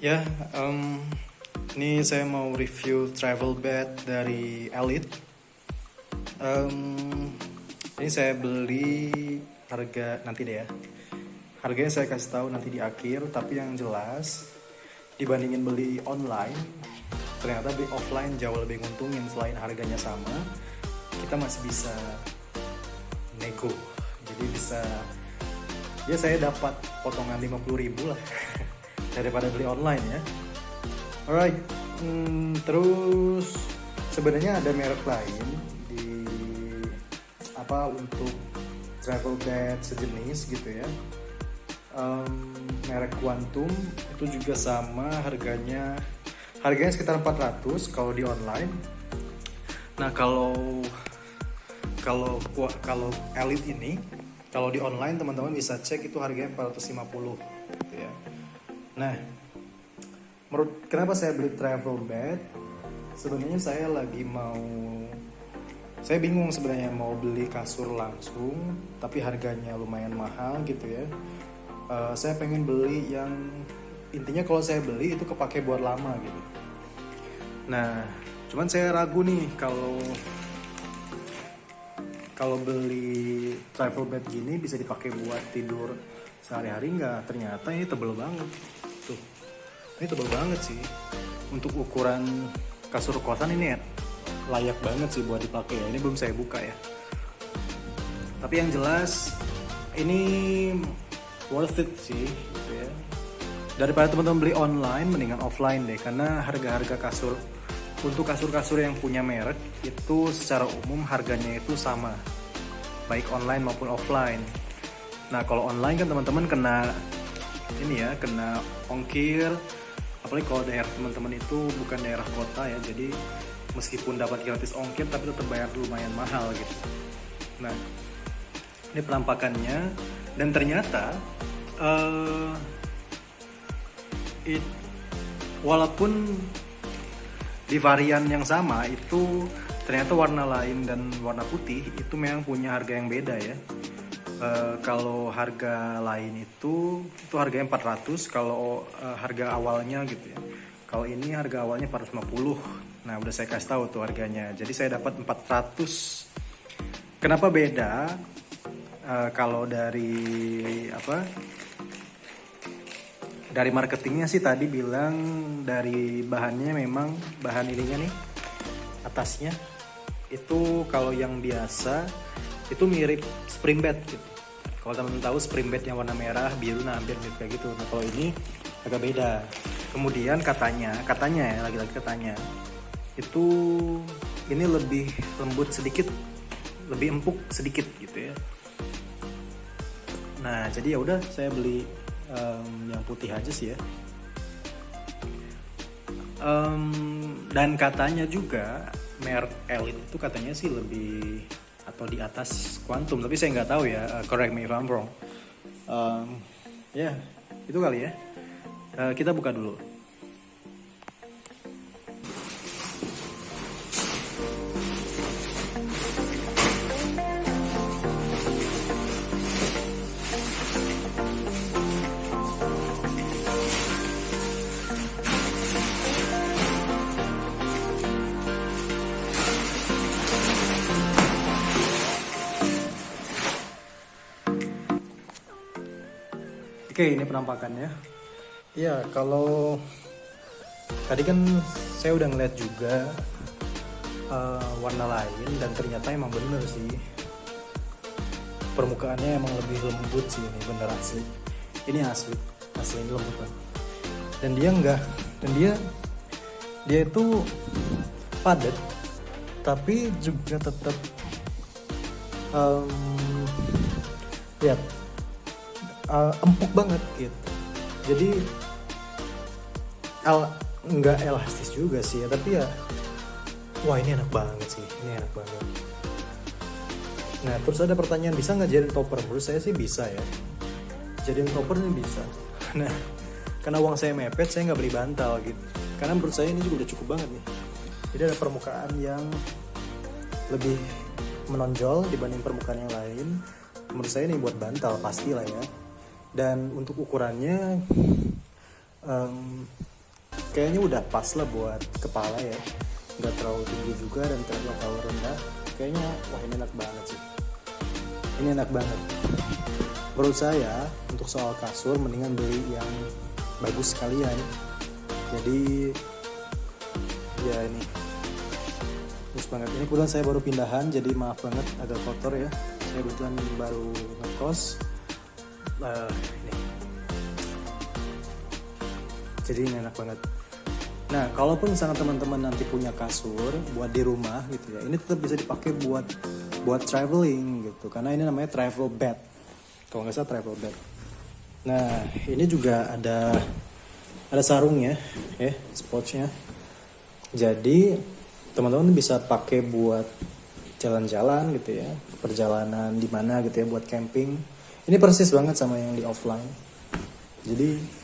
Ya, ini saya mau review travel bag dari Elite. Ini saya beli harga nanti deh ya. Harganya saya kasih tahu nanti di akhir, tapi yang jelas dibandingin beli online, ternyata beli offline jauh lebih nguntungin. Selain harganya sama, kita masih bisa nego. Jadi bisa, ya saya dapat potongan 50.000 lah daripada beli online ya. Alright, terus sebenarnya ada merek lain di untuk travel bag sejenis gitu ya. Merek Quantum itu juga sama harganya sekitar 400 kalau di online. Nah kalau Elite ini kalau di online teman-teman bisa cek itu harganya 450 gitu ya. Nah, kenapa saya beli travel bag? Sebenarnya saya bingung sebenarnya mau beli kasur langsung, tapi harganya lumayan mahal gitu ya. Saya pengen beli yang intinya kalau saya beli itu kepake buat lama gitu. Nah, cuman saya ragu nih kalau beli travel bag gini bisa dipakai buat tidur sehari-hari nggak? Ternyata ini tebel banget. Tuh, ini tebel banget sih. Untuk ukuran kasur kosan ini layak banget sih buat dipakai ya. Ini belum saya buka ya. Tapi yang jelas ini worth it sih gitu ya. Daripada teman-teman beli online, mendingan offline deh. Karena harga-harga kasur untuk kasur-kasur yang punya merek itu secara umum harganya itu sama, baik online maupun offline. Nah kalau online kan teman-teman kena ongkir, apalagi kalau daerah teman-teman itu bukan daerah kota ya, jadi meskipun dapat gratis ongkir tapi tetap bayar lumayan mahal gitu. Nah ini penampakannya, dan ternyata walaupun di varian yang sama itu ternyata warna lain dan warna putih itu memang punya harga yang beda ya. Kalau harga lain itu harganya 400 kalau harga awalnya gitu ya. Kalau ini harga awalnya 450. Nah, udah saya kasih tahu tuh harganya. Jadi saya dapat 400. Kenapa beda? Kalau dari dari marketingnya sih tadi bilang dari bahannya, memang bahan ininya nih atasnya itu kalau yang biasa itu mirip spring bed gitu. Kalau teman-teman tahu spring bed yang warna merah, biru, nah hampir mirip kayak gitu. Nah kalau ini agak beda. Kemudian katanya ya, lagi-lagi katanya itu ini lebih lembut sedikit, lebih empuk sedikit gitu ya. Nah jadi ya udah saya beli yang putih aja sih ya. Dan katanya juga merek Elite itu katanya sih lebih atau di atas Quantum, tapi saya nggak tahu ya, correct me if I'm wrong. Ya itu kali ya. Kita buka dulu. Oke, ini penampakannya. Ya, kalau tadi kan saya udah ngeliat juga warna lain, dan ternyata emang bener sih. Permukaannya emang lebih lembut sih, ini bener asli. Ini asli ini lembut banget. Dan dia itu padat, tapi juga tetap empuk banget gitu. Jadi nggak elastis juga sih ya, tapi ya wah ini enak banget sih, ini enak banget. Nah terus ada pertanyaan, bisa nggak jadiin topper? Menurut saya sih bisa ya, jadiin topper ini bisa. Nah karena uang saya mepet, saya nggak beli bantal gitu, karena menurut saya ini juga udah cukup banget nih. Jadi ada permukaan yang lebih menonjol dibanding permukaan yang lain. Menurut saya ini buat bantal pastilah ya. Dan untuk ukurannya kayaknya udah pas lah buat kepala ya, nggak terlalu tinggi juga dan nggak terlalu rendah. Kayaknya wah ini enak banget sih, ini enak banget. Menurut saya untuk soal kasur mendingan beli yang bagus sekalian. Jadi ya ini bagus banget. Ini kebetulan saya baru pindahan, jadi maaf banget agak kotor ya. Saya kebetulan baru ngekos. Ini. Jadi ini enak banget. Nah, kalaupun misalnya teman-teman nanti punya kasur buat di rumah gitu ya, ini tetap bisa dipakai buat traveling gitu, karena ini namanya travel bed. Kalau nggak salah travel bed. Nah, ini juga ada sarungnya, ya, sportsnya. Jadi teman-teman bisa pakai buat jalan-jalan gitu ya, perjalanan di mana gitu ya, buat camping. Ini persis banget sama yang di offline. Jadi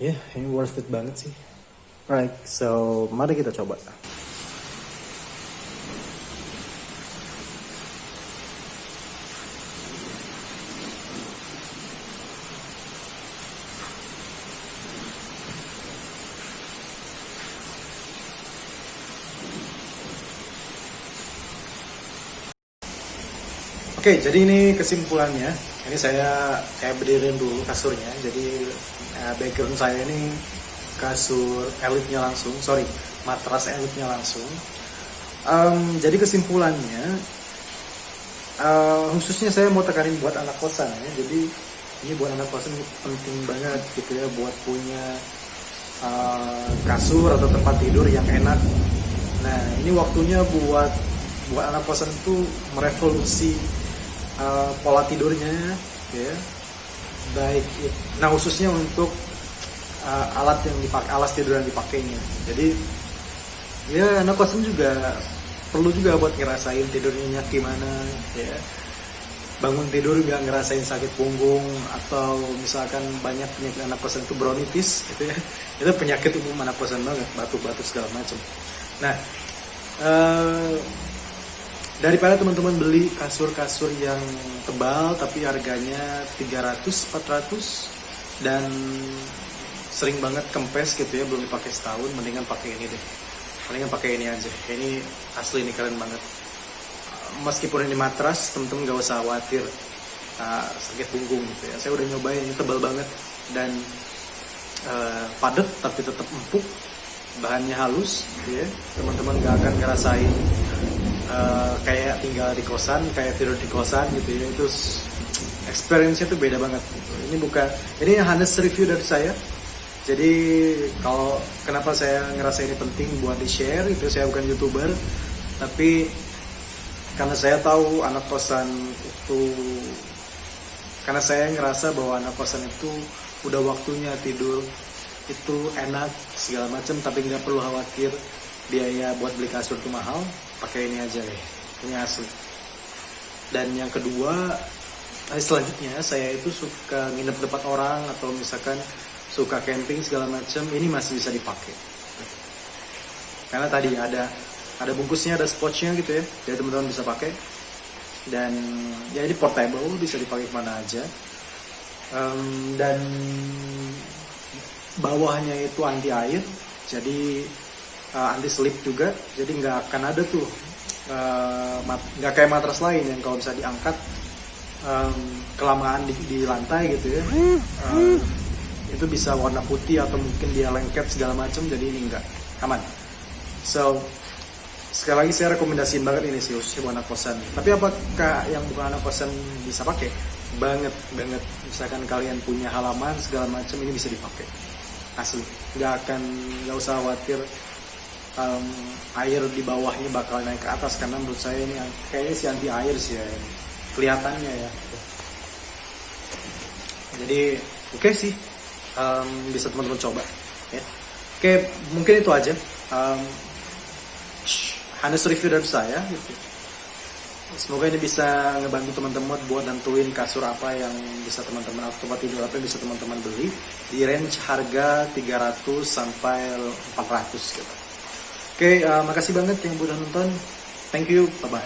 ya, ini worth it banget sih. Right, so mari kita coba. Oke, jadi ini kesimpulannya. Ini saya berdiriin dulu kasurnya. Jadi background saya ini kasur elitnya langsung, matras elitnya langsung. Jadi kesimpulannya, khususnya saya mau tekanin buat anak kosan ya. Jadi ini buat anak kosan ini penting banget gitu ya, buat punya kasur atau tempat tidur yang enak. Nah, ini waktunya buat anak kosan itu merevolusi pola tidurnya ya, baik. Nah, khususnya untuk alat tidur yang dipakainya. Jadi ya anak kosan juga perlu juga buat ngerasain tidurnya nyenyak gimana ya, bangun tidur gak ngerasain sakit punggung, atau misalkan banyak penyakit anak kosan itu bronkitis gitu ya, itu penyakit umum anak kosan banget, batuk-batuk segala macam. Nah, daripada teman-teman beli kasur-kasur yang tebal tapi harganya 300-400 dan sering banget kempes gitu ya, belum dipakai setahun, mendingan pakai ini deh. Mendingan pakai ini aja. Ini asli, ini keren banget. Meskipun ini matras, teman-teman gak usah khawatir sakit punggung gitu ya. Saya udah nyobain, ini tebal banget dan padat tapi tetap empuk. Bahannya halus gitu ya. Teman-teman gak akan ngerasain kayak tinggal di kosan, kayak tidur di kosan gitu ya. Itu experience-nya tuh beda banget gitu. Ini honest review dari saya. Jadi kalau kenapa saya ngerasa ini penting buat di-share itu, saya bukan YouTuber, tapi karena saya tahu anak kosan itu, karena saya ngerasa bahwa anak kosan itu udah waktunya tidur itu enak segala macam, tapi nggak perlu khawatir biaya buat beli kasur itu mahal. Pakai ini aja deh, ini asli. Dan yang kedua, selanjutnya saya itu suka nginep tempat orang atau misalkan suka camping segala macam, ini masih bisa dipakai. Karena tadi ada bungkusnya, ada spotnya gitu ya, jadi teman-teman bisa pakai. Dan ya ini portable, bisa dipakai kemana aja. Dan bawahnya itu anti air, jadi anti slip juga, jadi nggak akan ada tuh nggak kayak matras lain yang kalau bisa diangkat kelamaan di lantai gitu ya, itu bisa warna putih atau mungkin dia lengket segala macam, jadi ini nggak aman. So sekali lagi saya rekomendasiin banget ini sih, khususnya buat anak kosan. Tapi apakah yang bukan anak kosan bisa pakai? Banget. Misalkan kalian punya halaman segala macam, ini bisa dipakai asli. Nggak usah khawatir air di bawahnya bakal naik ke atas, karena menurut saya ini kayaknya si anti air sih ya, kelihatannya ya. Jadi oke sih, bisa teman-teman coba ya. Oke, mungkin itu aja honest review dari saya gitu. Semoga ini bisa ngebantu teman-teman buat nentuin kasur apa yang bisa teman-teman, atau tempat tidur apa yang bisa teman-teman beli di range harga 300 sampai 400 gitu. Oke, makasih banget yang udah nonton. Thank you, bye-bye.